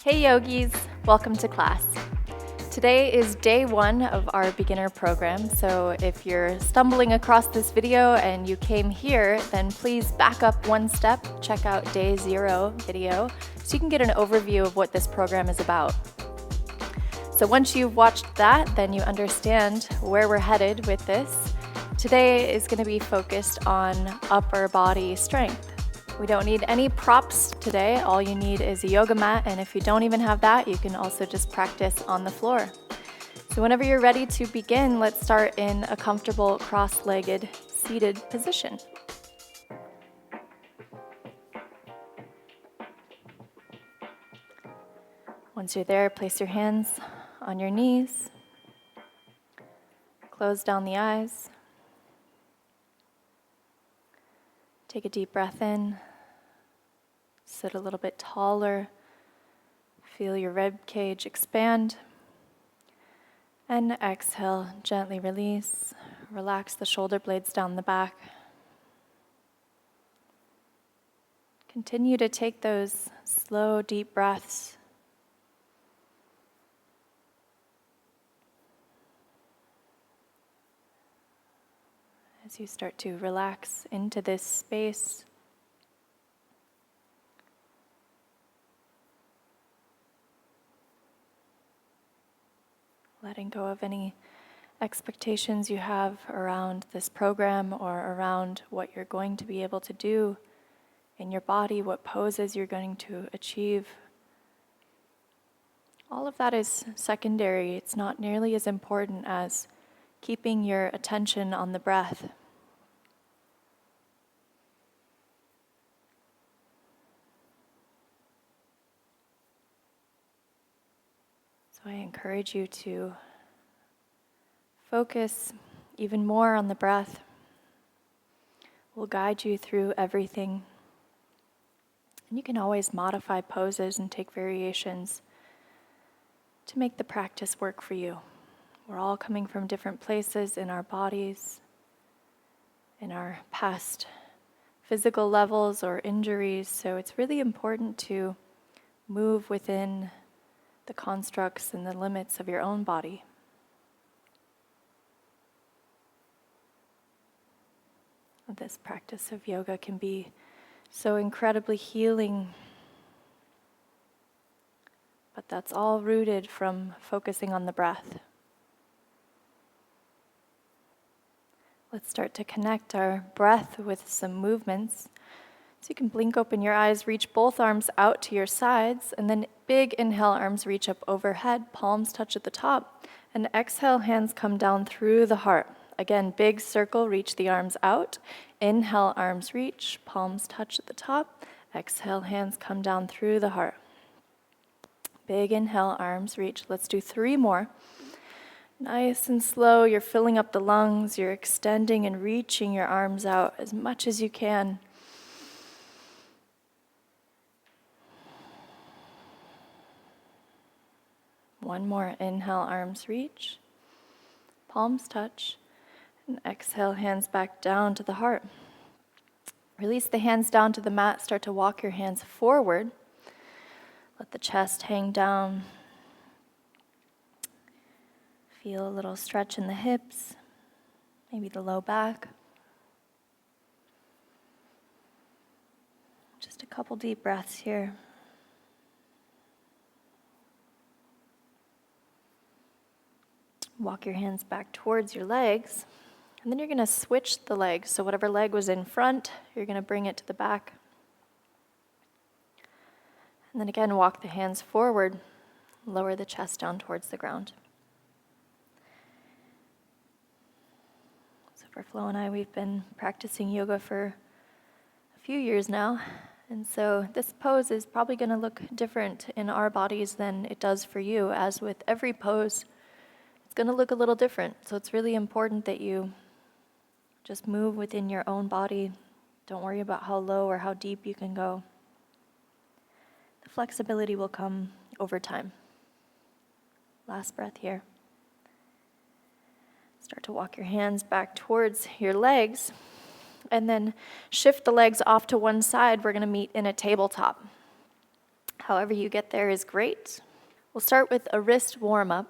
Hey yogis, welcome to class. Today is day one of our beginner program, so if you're stumbling across this video and you came here, then please back up one step, check out day 0 video, so you can get an overview of what this program is about. So once you've watched that, then you understand where we're headed with this. Today is going to be focused on upper body strength. We don't need any props today. All you need is a yoga mat, and if you don't even have that, you can also just practice on the floor. So whenever you're ready to begin, let's start in a comfortable cross-legged seated position. Once you're there, place your hands on your knees. Close down the eyes. Take a deep breath in. Sit a little bit taller. Feel your rib cage expand. And exhale, gently release. Relax the shoulder blades down the back. Continue to take those slow, deep breaths. As you start to relax into this space. Letting go of any expectations you have around this program or around what you're going to be able to do in your body, what poses you're going to achieve. All of that is secondary. It's not nearly as important as keeping your attention on the breath. So I encourage you to focus even more on the breath. We'll guide you through everything. And you can always modify poses and take variations to make the practice work for you. We're all coming from different places in our bodies, in our past physical levels or injuries, so it's really important to move within the constructs and the limits of your own body. This practice of yoga can be so incredibly healing, but that's all rooted from focusing on the breath. Let's start to connect our breath with some movements. So you can blink open your eyes, reach both arms out to your sides, and then big inhale, arms reach up overhead, palms touch at the top, and exhale, hands come down through the heart. Again, big circle, reach the arms out. Inhale, arms reach, palms touch at the top. Exhale, hands come down through the heart. Big inhale, arms reach. Let's do 3 more. Nice and slow, you're filling up the lungs, you're extending and reaching your arms out as much as you can. One more, inhale, arms reach, palms touch, and exhale, hands back down to the heart. Release the hands down to the mat, start to walk your hands forward. Let the chest hang down. Feel a little stretch in the hips, maybe the low back. Just a couple deep breaths here. Walk your hands back towards your legs, and then you're going to switch the legs. So whatever leg was in front, you're going to bring it to the back. And then again, walk the hands forward, lower the chest down towards the ground. So for Flo and I, we've been practicing yoga for a few years now, and so this pose is probably going to look different in our bodies than it does for you. As with every pose, it's going to look a little different. So it's really important that you just move within your own body. Don't worry about how low or how deep you can go. The flexibility will come over time. Last breath here. Start to walk your hands back towards your legs, and then shift the legs off to one side. We're going to meet in a tabletop. However you get there is great. We'll start with a wrist warm-up.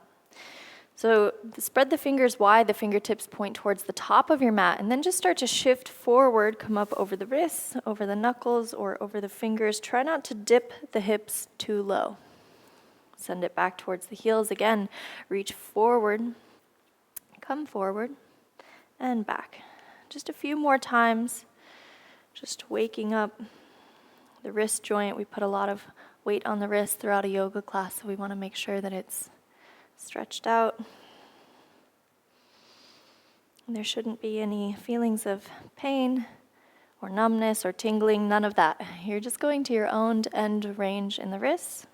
So spread the fingers wide, the fingertips point towards the top of your mat, and then just start to shift forward, come up over the wrists, over the knuckles, or over the fingers. Try not to dip the hips too low. Send it back towards the heels. Again, reach forward, come forward, and back. Just a few more times, just waking up the wrist joint. We put a lot of weight on the wrist throughout a yoga class, so we want to make sure that it's stretched out. And there shouldn't be any feelings of pain or numbness or tingling, none of that. You're just going to your own end range in the wrists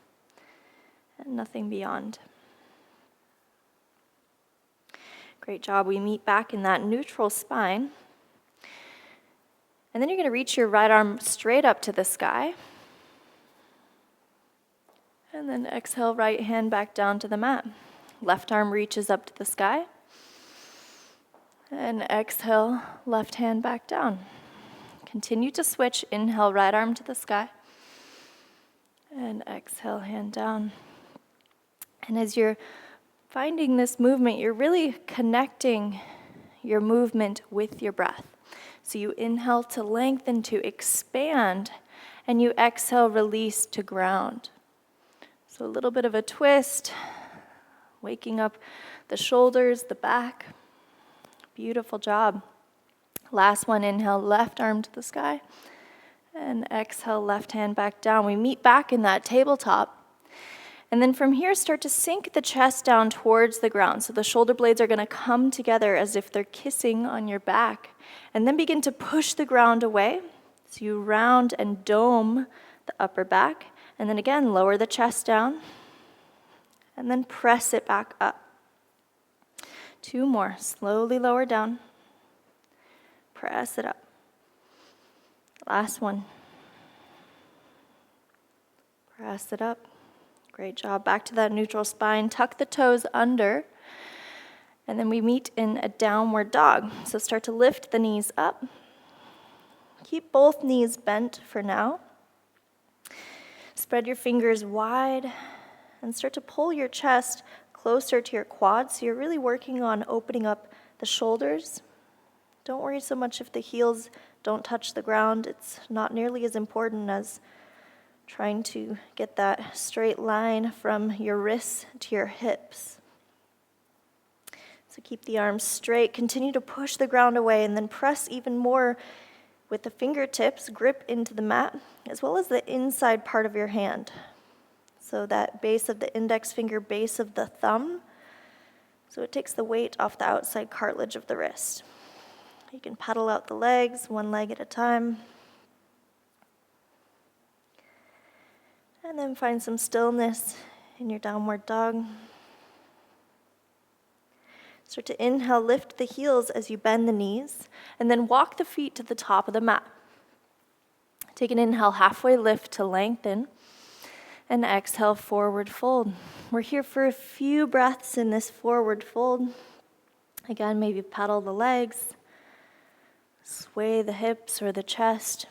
and nothing beyond. Great job. We meet back in that neutral spine. And then you're going to reach your right arm straight up to the sky. And then exhale, right hand back down to the mat. Left arm reaches up to the sky. And exhale, left hand back down. Continue to switch. Inhale, right arm to the sky. And exhale, hand down. And as you're finding this movement, you're really connecting your movement with your breath. So you inhale to lengthen, to expand, and you exhale, release to ground. So a little bit of a twist. Waking up the shoulders, the back. Beautiful job. Last one, inhale, left arm to the sky. And exhale, left hand back down. We meet back in that tabletop. And then from here, start to sink the chest down towards the ground. So the shoulder blades are going to come together as if they're kissing on your back. And then begin to push the ground away. So you round and dome the upper back. And then again, lower the chest down. And then press it back up. 2 more. Slowly lower down. Press it up. Last one. Press it up. Great job. Back to that neutral spine. Tuck the toes under. And then we meet in a downward dog. So start to lift the knees up. Keep both knees bent for now. Spread your fingers wide. And start to pull your chest closer to your quads. So you're really working on opening up the shoulders. Don't worry so much if the heels don't touch the ground. It's not nearly as important as trying to get that straight line from your wrists to your hips. So keep the arms straight. Continue to push the ground away and then press even more with the fingertips. Grip into the mat as well as the inside part of your hand. So that base of the index finger, base of the thumb. So it takes the weight off the outside cartilage of the wrist. You can pedal out the legs, one leg at a time. And then find some stillness in your downward dog. Start to inhale, lift the heels as you bend the knees, and then walk the feet to the top of the mat. Take an inhale, halfway lift to lengthen. And exhale, forward fold. We're here for a few breaths in this forward fold. Again, maybe pedal the legs, sway the hips or the chest.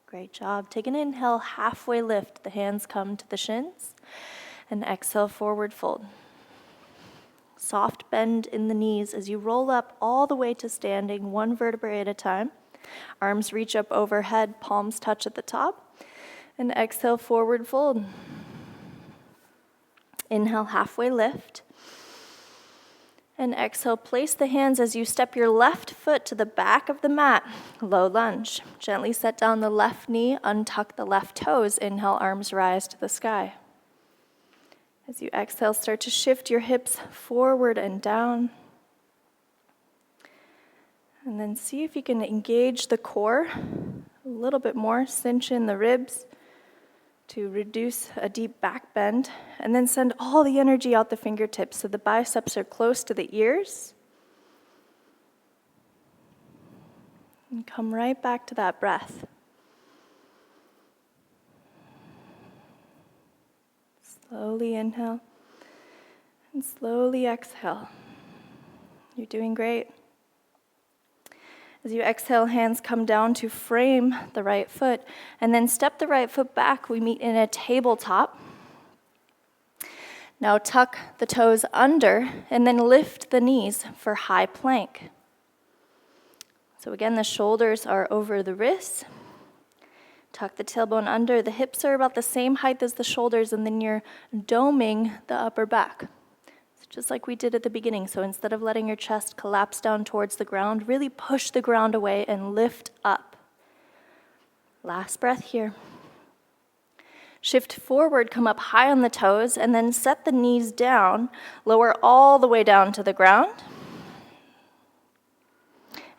Great job. Take an inhale, halfway lift. The hands come to the shins. And exhale, forward fold. Soft bend in the knees as you roll up all the way to standing, one vertebrae at a time. Arms reach up overhead, palms touch at the top. And exhale, forward fold. Inhale, halfway lift. And exhale, place the hands as you step your left foot to the back of the mat. Low lunge. Gently set down the left knee, untuck the left toes. Inhale, arms rise to the sky. As you exhale, start to shift your hips forward and down. And then see if you can engage the core a little bit more. Cinch in the ribs to reduce a deep back bend. And then send all the energy out the fingertips so the biceps are close to the ears. And come right back to that breath. Slowly inhale and slowly exhale. You're doing great. As you exhale, hands come down to frame the right foot, and then step the right foot back. We meet in a tabletop. Now tuck the toes under, and then lift the knees for high plank. So again, the shoulders are over the wrists. Tuck the tailbone under. The hips are about the same height as the shoulders, and then you're doming the upper back. So just like we did at the beginning. So instead of letting your chest collapse down towards the ground, really push the ground away and lift up. Last breath here. Shift forward, come up high on the toes, and then set the knees down. Lower all the way down to the ground.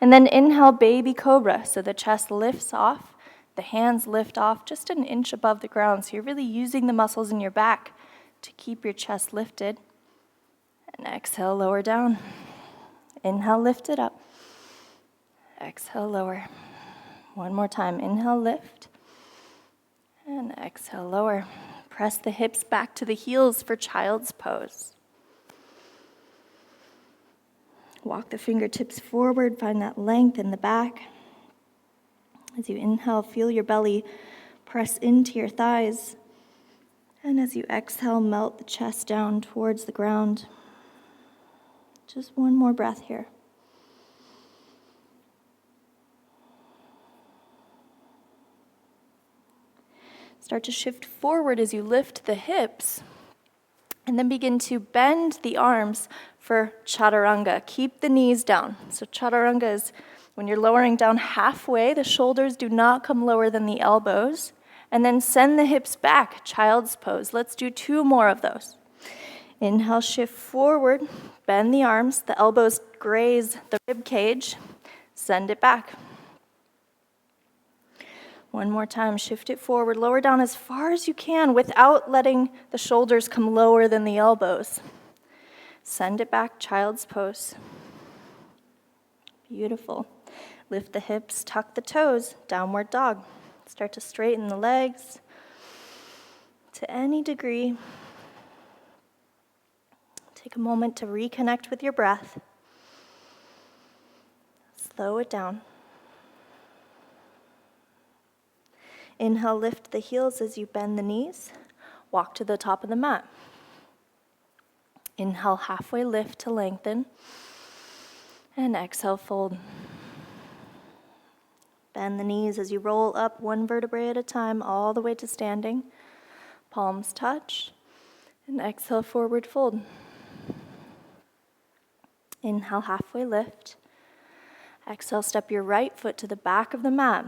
And then inhale, baby cobra. So the chest lifts off. The hands lift off just an inch above the ground. So you're really using the muscles in your back to keep your chest lifted. And exhale, lower down. Inhale, lift it up. Exhale, lower. One more time. Inhale, lift. And exhale, lower. Press the hips back to the heels for child's pose. Walk the fingertips forward. Find that length in the back. As you inhale, feel your belly press into your thighs. And as you exhale, melt the chest down towards the ground. Just one more breath here. Start to shift forward as you lift the hips. And then begin to bend the arms for chaturanga. Keep the knees down. So chaturanga is when you're lowering down halfway, the shoulders do not come lower than the elbows. And then send the hips back, child's pose. Let's do 2 more of those. Inhale, shift forward, bend the arms, the elbows graze the rib cage, send it back. One more time, shift it forward, lower down as far as you can without letting the shoulders come lower than the elbows. Send it back, child's pose. Beautiful. Lift the hips, tuck the toes, downward dog. Start to straighten the legs to any degree. Take a moment to reconnect with your breath. Slow it down. Inhale, lift the heels as you bend the knees. Walk to the top of the mat. Inhale, halfway lift to lengthen. And exhale, fold. Bend the knees as you roll up 1 vertebrae at a time all the way to standing. Palms touch. And exhale, forward fold. Inhale, halfway lift. Exhale, step your right foot to the back of the mat.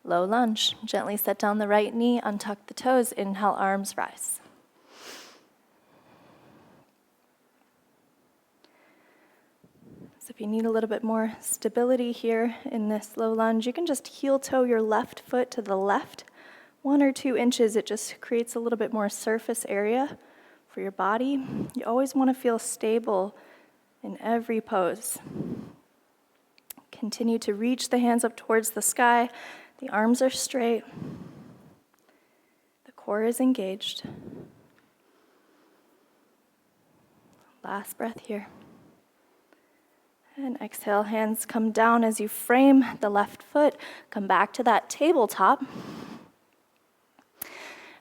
Low lunge. Gently set down the right knee, untuck the toes. Inhale, arms rise. So if you need a little bit more stability here in this low lunge, you can just heel toe your left foot to the left 1 or 2 inches. It just creates a little bit more surface area for your body. You always want to feel stable in every pose. Continue to reach the hands up towards the sky. The arms are straight. The core is engaged. Last breath here. And exhale, hands come down as you frame the left foot. Come back to that tabletop.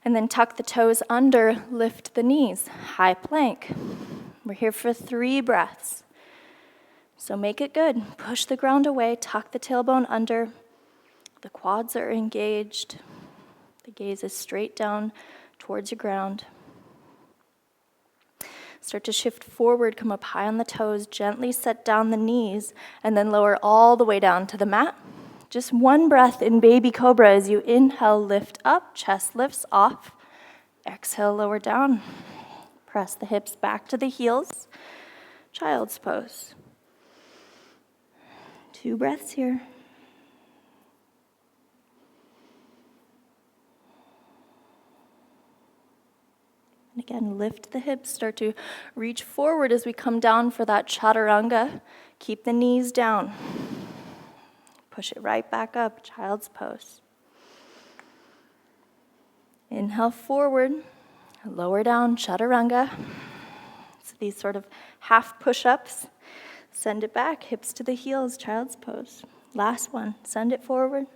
And then tuck the toes under, lift the knees. High plank. We're here for 3 breaths. So make it good. Push the ground away, tuck the tailbone under. The quads are engaged. The gaze is straight down towards your ground. Start to shift forward, come up high on the toes, gently set down the knees, and then lower all the way down to the mat. Just 1 breath in baby cobra as you inhale, lift up, chest lifts off. Exhale, lower down. Press the hips back to the heels. Child's pose. 2 breaths here. And again, lift the hips, start to reach forward as we come down for that chaturanga. Keep the knees down. Push it right back up, child's pose. Inhale forward, lower down, chaturanga. So these sort of half push-ups. Send it back, hips to the heels, child's pose. Last one. Send it forward.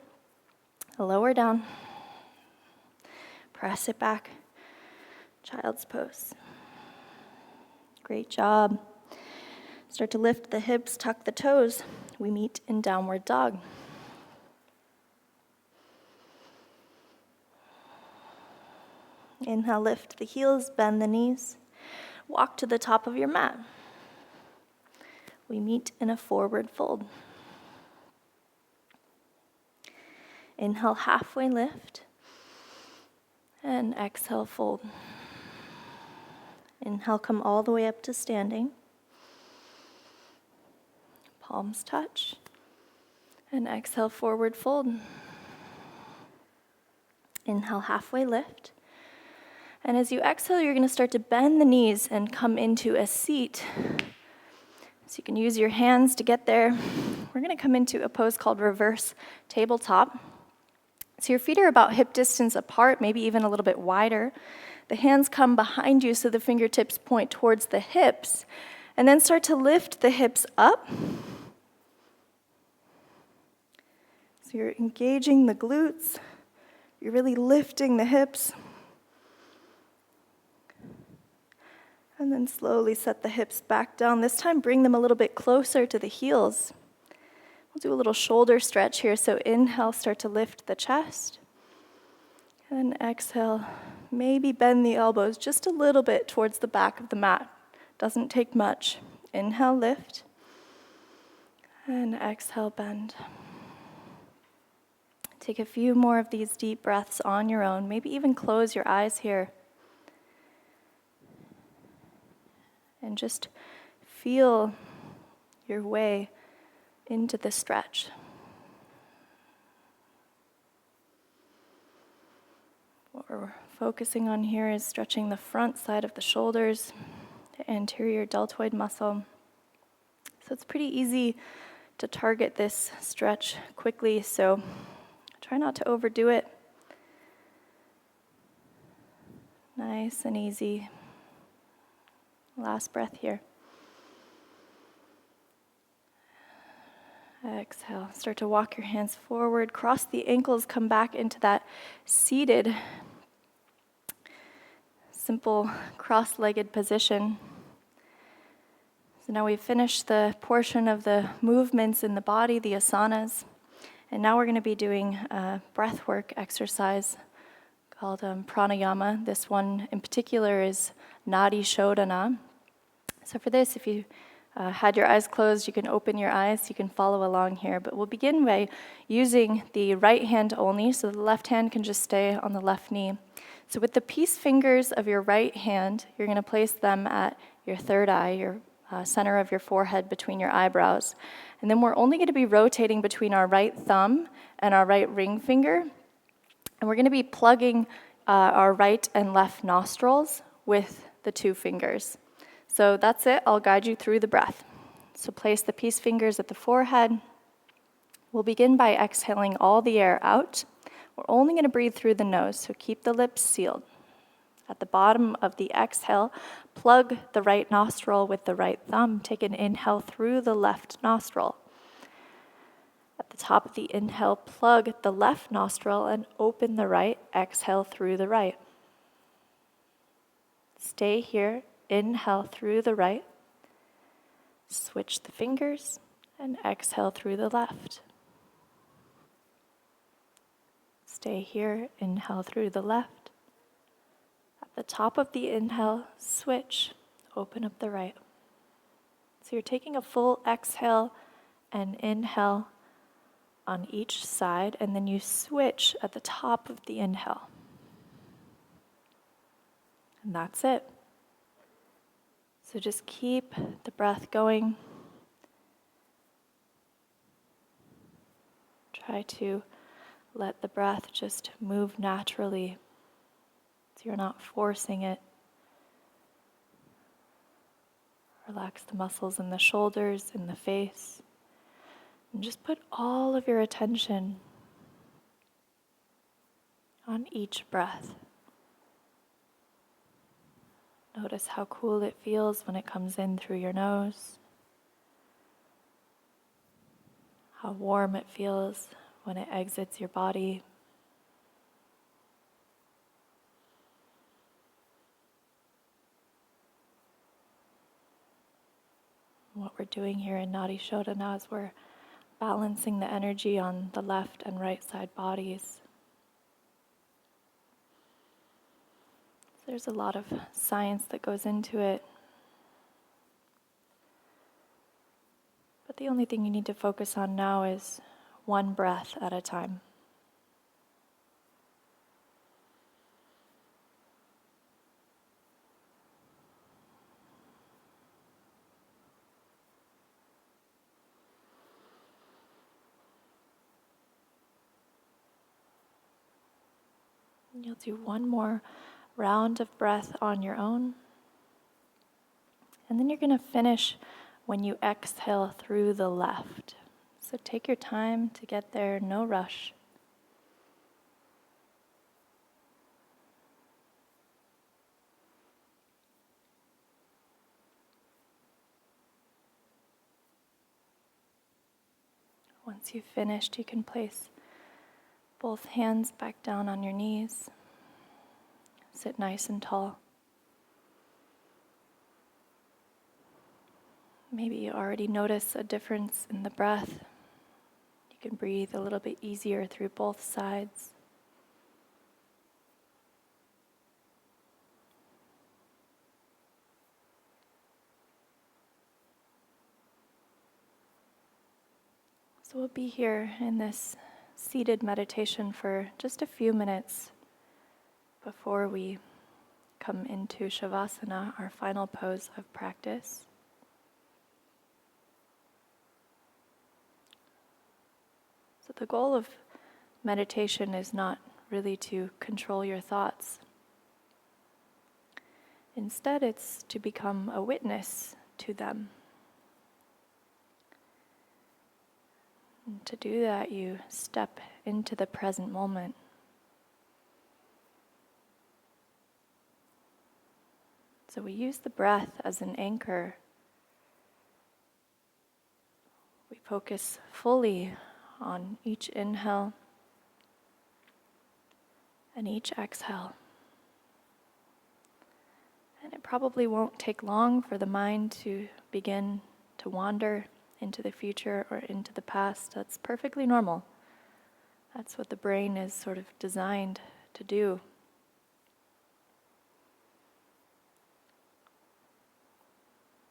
Lower down. Press it back. Child's pose. Great job. Start to lift the hips, tuck the toes. We meet in downward dog. Inhale, lift the heels, bend the knees. Walk to the top of your mat. We meet in a forward fold. Inhale, halfway lift. And exhale, fold. Inhale, come all the way up to standing. Palms touch. And exhale, forward fold. Inhale, halfway lift. And as you exhale, you're going to start to bend the knees and come into a seat. So you can use your hands to get there. We're going to come into a pose called reverse tabletop. So your feet are about hip distance apart, maybe even a little bit wider. The hands come behind you so the fingertips point towards the hips. And then start to lift the hips up. So you're engaging the glutes. You're really lifting the hips. And then slowly set the hips back down. This time, bring them a little bit closer to the heels. We'll do a little shoulder stretch here. So inhale, start to lift the chest. And exhale, maybe bend the elbows just a little bit towards the back of the mat. Doesn't take much. Inhale, lift. And exhale, bend. Take a few more of these deep breaths on your own. Maybe even close your eyes here. And just feel your way into the stretch. What we're focusing on here is stretching the front side of the shoulders, the anterior deltoid muscle. So it's pretty easy to target this stretch quickly, so try not to overdo it. Nice and easy. Last breath here. Exhale. Start to walk your hands forward. Cross the ankles. Come back into that seated, simple cross-legged position. So now we've finished the portion of the movements in the body, the asanas. And now we're going to be doing a breath work exercise called pranayama. This one in particular is Nadi Shodhana. So for this, if you had your eyes closed, you can open your eyes, you can follow along here. But we'll begin by using the right hand only, so the left hand can just stay on the left knee. So with the peace fingers of your right hand, you're going to place them at your third eye, your center of your forehead between your eyebrows. And then we're only going to be rotating between our right thumb and our right ring finger. And we're going to be plugging our right and left nostrils with the two fingers. So that's it. I'll guide you through the breath. So place the peace fingers at the forehead. We'll begin by exhaling all the air out. We're only going to breathe through the nose, so keep the lips sealed. At the bottom of the exhale, plug the right nostril with the right thumb. Take an inhale through the left nostril. At the top of the inhale, plug the left nostril and open the right. Exhale through the right. Stay here. Inhale through the right. Switch the fingers and exhale through the left. Stay here. Inhale through the left. At the top of the inhale, switch. Open up the right. So you're taking a full exhale and inhale on each side, and then you switch at the top of the inhale. And that's it. So just keep the breath going. Try to let the breath just move naturally, so you're not forcing it. Relax the muscles in the shoulders, in the face, and just put all of your attention on each breath. Notice how cool it feels when it comes in through your nose, how warm it feels when it exits your body. What we're doing here in Nadi Shodhana is we're balancing the energy on the left and right side bodies. There's a lot of science that goes into it. But the only thing you need to focus on now is one breath at a time. You'll do one more round of breath on your own. And then you're going to finish when you exhale through the left. So take your time to get there, no rush. Once you've finished, you can place both hands back down on your knees. Sit nice and tall. Maybe you already notice a difference in the breath. You can breathe a little bit easier through both sides. So we'll be here in this seated meditation for just a few minutes before we come into Shavasana, our final pose of practice. So the goal of meditation is not really to control your thoughts. Instead, it's to become a witness to them. And to do that, you step into the present moment. So we use the breath as an anchor. We focus fully on each inhale and each exhale. And it probably won't take long for the mind to begin to wander into the future or into the past. That's perfectly normal. That's what the brain is sort of designed to do.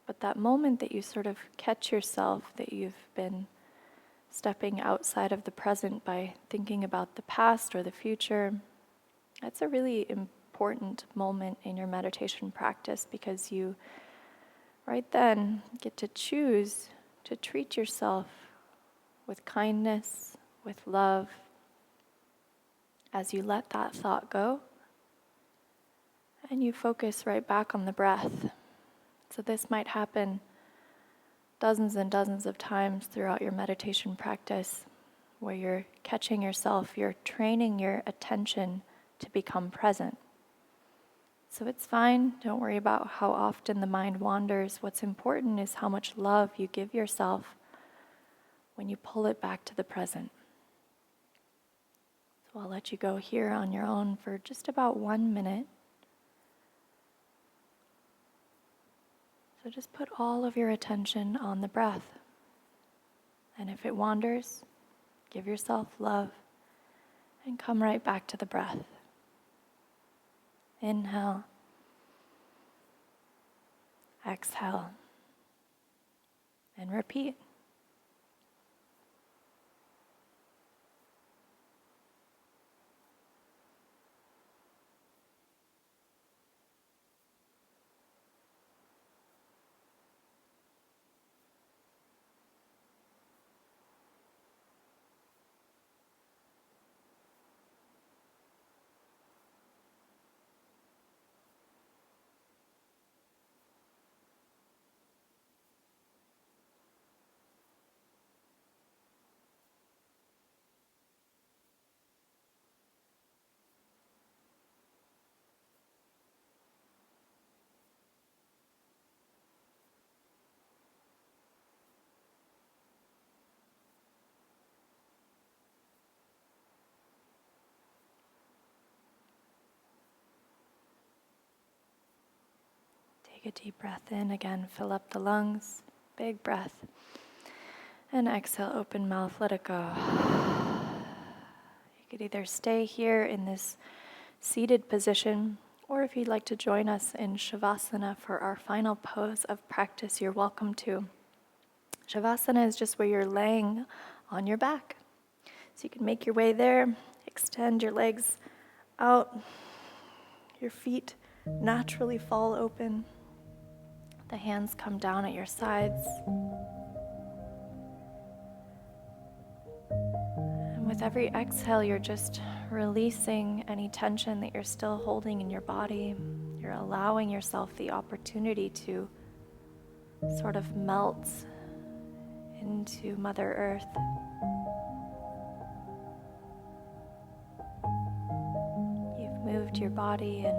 But that moment that you sort of catch yourself, that you've been stepping outside of the present by thinking about the past or the future, that's a really important moment in your meditation practice, because you, right then, get to choose to treat yourself with kindness, with love, as you let that thought go, and you focus right back on the breath. So this might happen dozens and dozens of times throughout your meditation practice, where you're catching yourself, you're training your attention to become present. So it's fine, don't worry about how often the mind wanders. What's important is how much love you give yourself when you pull it back to the present. So I'll let you go here on your own for just about 1 minute. So just put all of your attention on the breath. And if it wanders, give yourself love and come right back to the breath. Inhale. Exhale. And repeat. Take a deep breath in. Again, fill up the lungs. Big breath. And exhale, open mouth, let it go. You could either stay here in this seated position, or if you'd like to join us in Shavasana for our final pose of practice, you're welcome to. Shavasana is just where you're laying on your back. So you can make your way there, extend your legs out, your feet naturally fall open, the hands come down at your sides. And with every exhale, you're just releasing any tension that you're still holding in your body. You're allowing yourself the opportunity to sort of melt into Mother Earth. You've moved your body in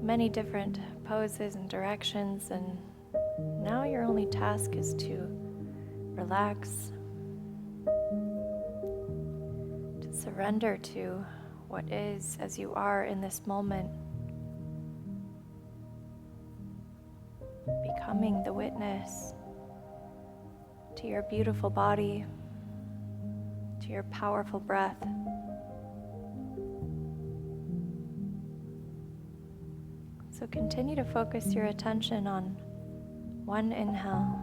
many different poses and directions, and now your only task is to relax, to surrender to what is as you are in this moment, becoming the witness to your beautiful body, to your powerful breath. So continue to focus your attention on one inhale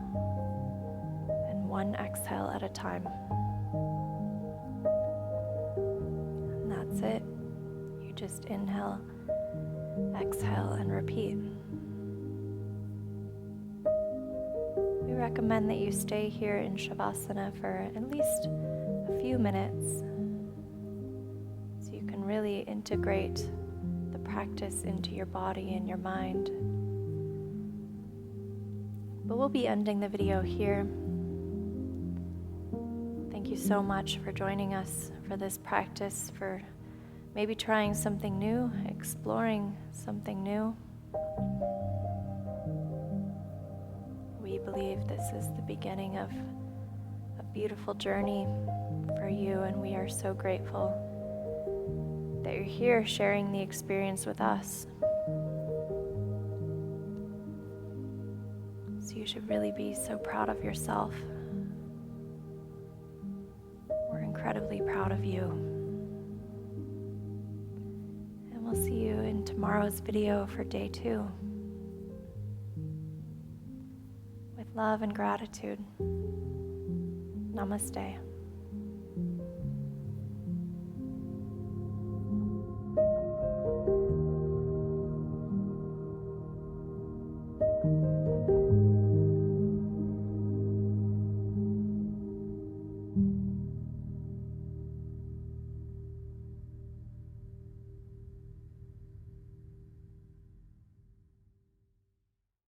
and one exhale at a time. And that's it. You just inhale, exhale, and repeat. We recommend that you stay here in Shavasana for at least a few minutes so you can really integrate the practice into your body and your mind. But we'll be ending the video here. Thank you so much for joining us for this practice, for maybe trying something new, exploring something new. We believe this is the beginning of a beautiful journey for you, and we are so grateful that you're here sharing the experience with us. So you should really be so proud of yourself. We're incredibly proud of you. And we'll see you in tomorrow's video for day 2. With love and gratitude. Namaste.